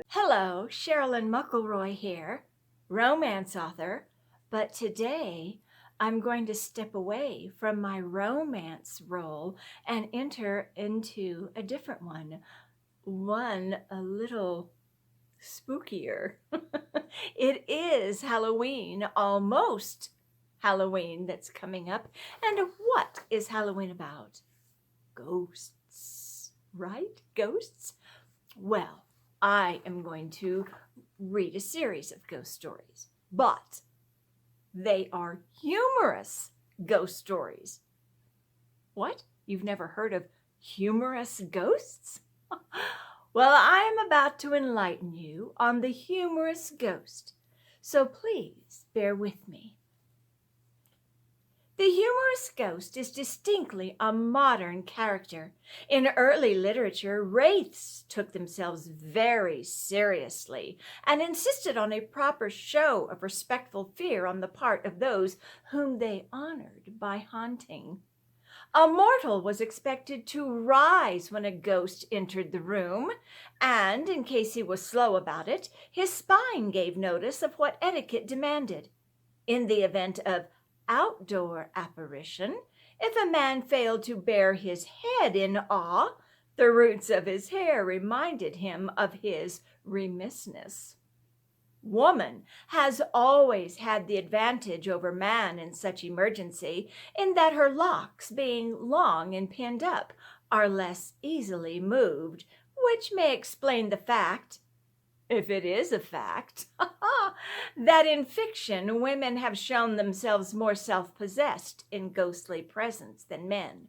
Hello, Sherilyn Muckleroy here, romance author, but today I'm going to step away from my romance role and enter into a different one a little spookier. It is Halloween, almost Halloween that's coming up. And what is Halloween about? Ghosts, right? Ghosts? Well, I am going to read a series of ghost stories, but they are humorous ghost stories. What? You've never heard of humorous ghosts? Well, I am about to enlighten you on the humorous ghost, so please bear with me. The humorous ghost is distinctly a modern character. In early literature, wraiths took themselves very seriously and insisted on a proper show of respectful fear on the part of those whom they honored by haunting. A mortal was expected to rise when a ghost entered the room, and in case he was slow about it, his spine gave notice of what etiquette demanded. In the event of outdoor apparition, if a man failed to bare his head in awe, the roots of his hair reminded him of his remissness. Woman has always had the advantage over man in such emergency, in that her locks, being long and pinned up, are less easily moved, which may explain the fact, if it is a fact, that in fiction women have shown themselves more self-possessed in ghostly presence than men.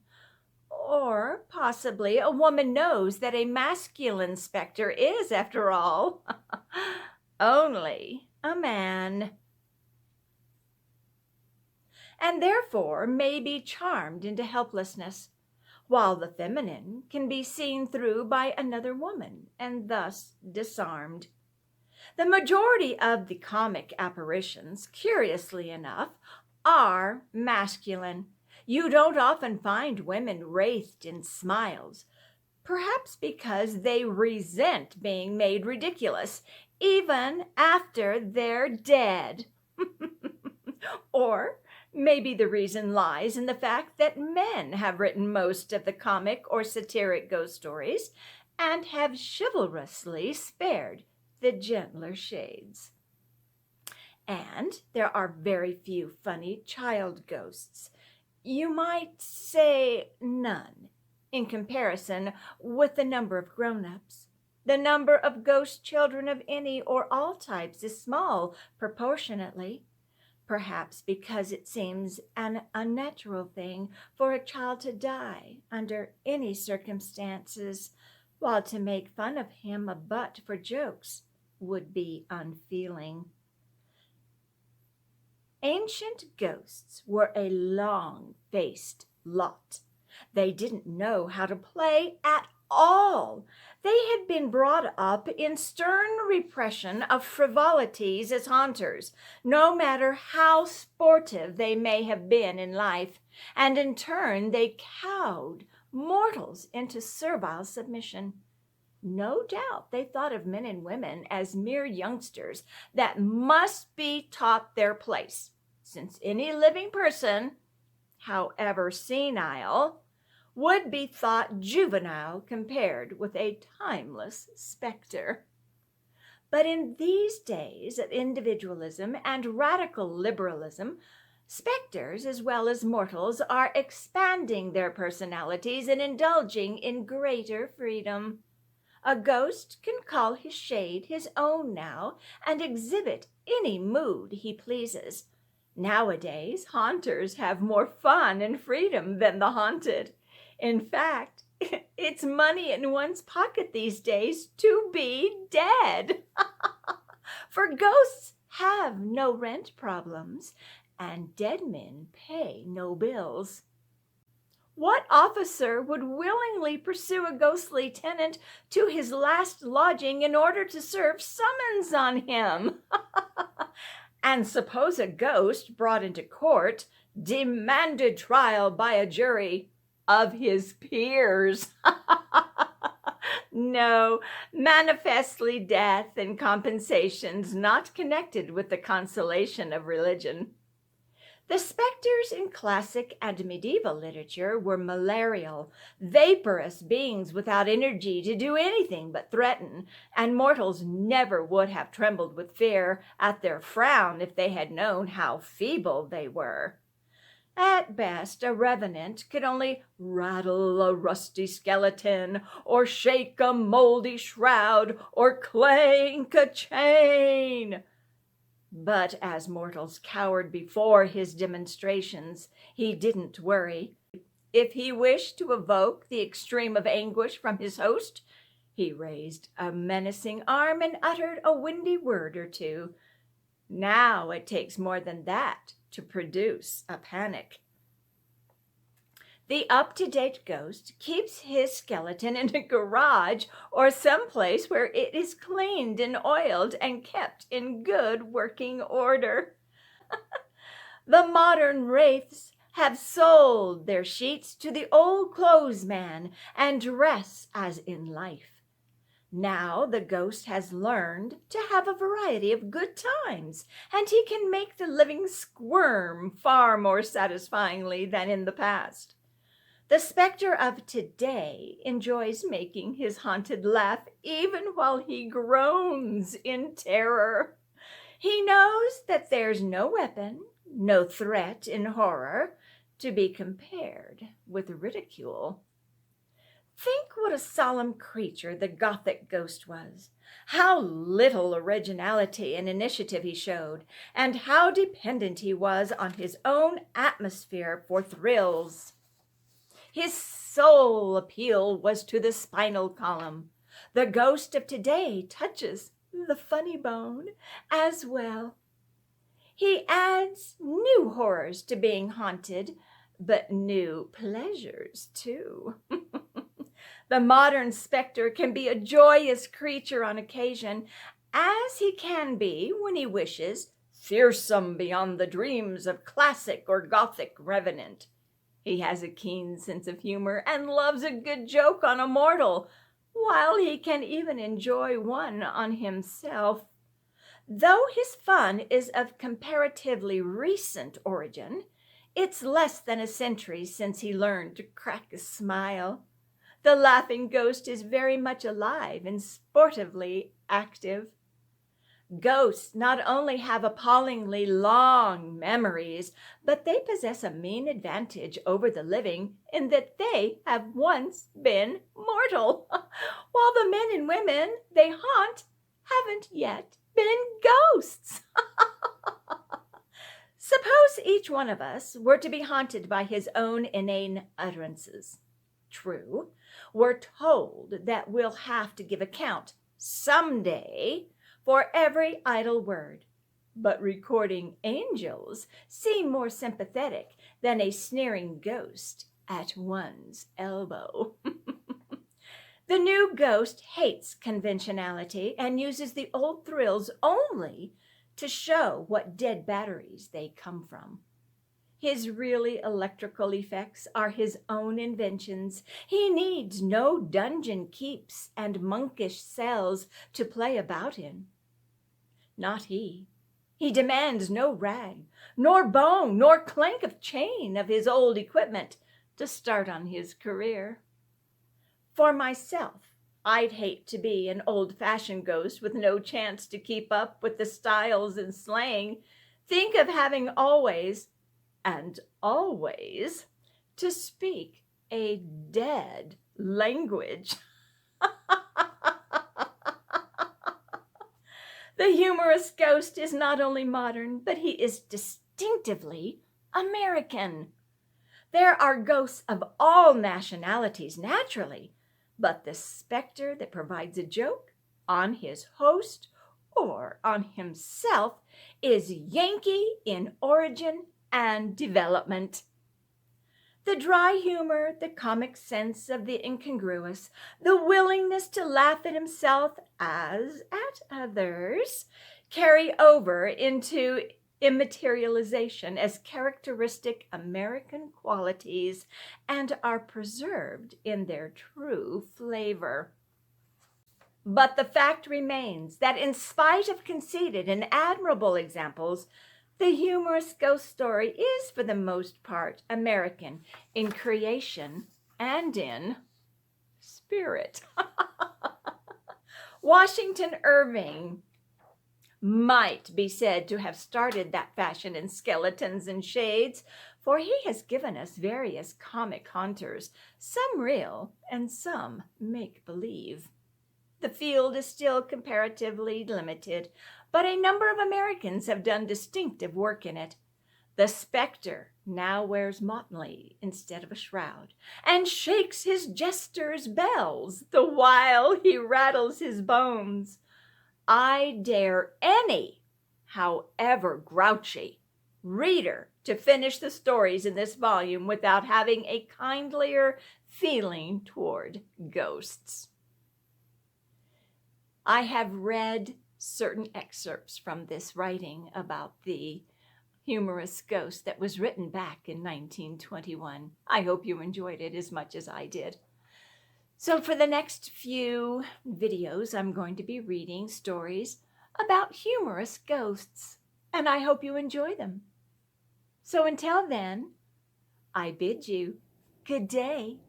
Or possibly a woman knows that a masculine specter is, after all, only a man, and therefore may be charmed into helplessness, while the feminine can be seen through by another woman and thus disarmed. The majority of the comic apparitions, curiously enough, are masculine. You don't often find women wraithed in smiles, perhaps because they resent being made ridiculous, even after they're dead. Or maybe the reason lies in the fact that men have written most of the comic or satiric ghost stories and have chivalrously spared the gentler shades. And there are very few funny child ghosts. You might say none, in comparison with the number of grown-ups. The number of ghost children of any or all types is small proportionately, perhaps because it seems an unnatural thing for a child to die under any circumstances, while to make fun of him a butt for jokes would be unfeeling. Ancient ghosts were a long-faced lot. They didn't know how to play at all. They had been brought up in stern repression of frivolities as haunters, no matter how sportive they may have been in life, and in turn they cowed mortals into servile submission. No doubt they thought of men and women as mere youngsters that must be taught their place, since any living person, however senile, would be thought juvenile compared with a timeless specter. But in these days of individualism and radical liberalism, specters as well as mortals are expanding their personalities and indulging in greater freedom. A ghost can call his shade his own now and exhibit any mood he pleases. Nowadays, haunters have more fun and freedom than the haunted. In fact, it's money in one's pocket these days to be dead. For ghosts have no rent problems, and dead men pay no bills. What officer would willingly pursue a ghostly tenant to his last lodging in order to serve summons on him? And suppose a ghost brought into court demanded trial by a jury. of his peers. No, manifestly death and compensations not connected with the consolation of religion. The specters in classic and medieval literature were malarial, vaporous beings without energy to do anything but threaten, and mortals never would have trembled with fear at their frown if they had known how feeble they were. At best, a revenant could only rattle a rusty skeleton, or shake a moldy shroud, or clank a chain. But as mortals cowered before his demonstrations, he didn't worry. If he wished to evoke the extreme of anguish from his host, he raised a menacing arm and uttered a windy word or two. Now it takes more than that to produce a panic. The up-to-date ghost keeps his skeleton in a garage or someplace where it is cleaned and oiled and kept in good working order. The modern wraiths have sold their sheets to the old clothes man and dress as in life. Now the ghost has learned to have a variety of good times, and he can make the living squirm far more satisfyingly than in the past. The specter of today enjoys making his haunted laugh even while he groans in terror. He knows that there's no weapon, no threat in horror to be compared with ridicule. Think what a solemn creature the Gothic ghost was, how little originality and initiative he showed, and how dependent he was on his own atmosphere for thrills. His sole appeal was to the spinal column. The ghost of today touches the funny bone as well. He adds new horrors to being haunted, but new pleasures too. The modern specter can be a joyous creature on occasion, as he can be, when he wishes, fearsome beyond the dreams of classic or Gothic revenant. He has a keen sense of humor and loves a good joke on a mortal, while he can even enjoy one on himself. Though his fun is of comparatively recent origin, it's less than a century since he learned to crack a smile. The laughing ghost is very much alive and sportively active. Ghosts not only have appallingly long memories, but they possess a mean advantage over the living in that they have once been mortal, while the men and women they haunt haven't yet been ghosts. Suppose each one of us were to be haunted by his own inane utterances. True, we're told that we'll have to give account someday for every idle word, but recording angels seem more sympathetic than a sneering ghost at one's elbow. The new ghost hates conventionality and uses the old thrills only to show what dead batteries they come from. His really electrical effects are his own inventions. He needs no dungeon keeps and monkish cells to play about in. Not he. He demands no rag, nor bone, nor clank of chain of his old equipment to start on his career. For myself, I'd hate to be an old-fashioned ghost with no chance to keep up with the styles and slang. Think of having always to speak a dead language. The humorous ghost is not only modern, but he is distinctively American. There are ghosts of all nationalities, naturally, but the specter that provides a joke on his host or on himself is Yankee in origin and development. The dry humor, the comic sense of the incongruous, the willingness to laugh at himself as at others, carry over into immaterialization as characteristic American qualities and are preserved in their true flavor. But the fact remains that in spite of conceited and admirable examples, the humorous ghost story is for the most part American in creation and in spirit. Washington Irving might be said to have started that fashion in skeletons and shades, for he has given us various comic haunters, some real and some make-believe. The field is still comparatively limited, but a number of Americans have done distinctive work in it. The specter now wears motley instead of a shroud, and shakes his jester's bells the while he rattles his bones. I dare any, however grouchy, reader to finish the stories in this volume without having a kindlier feeling toward ghosts. I have read certain excerpts from this writing about the humorous ghost that was written back in 1921. I hope you enjoyed it as much as I did. So for the next few videos, I'm going to be reading stories about humorous ghosts, and I hope you enjoy them. So until then, I bid you good day.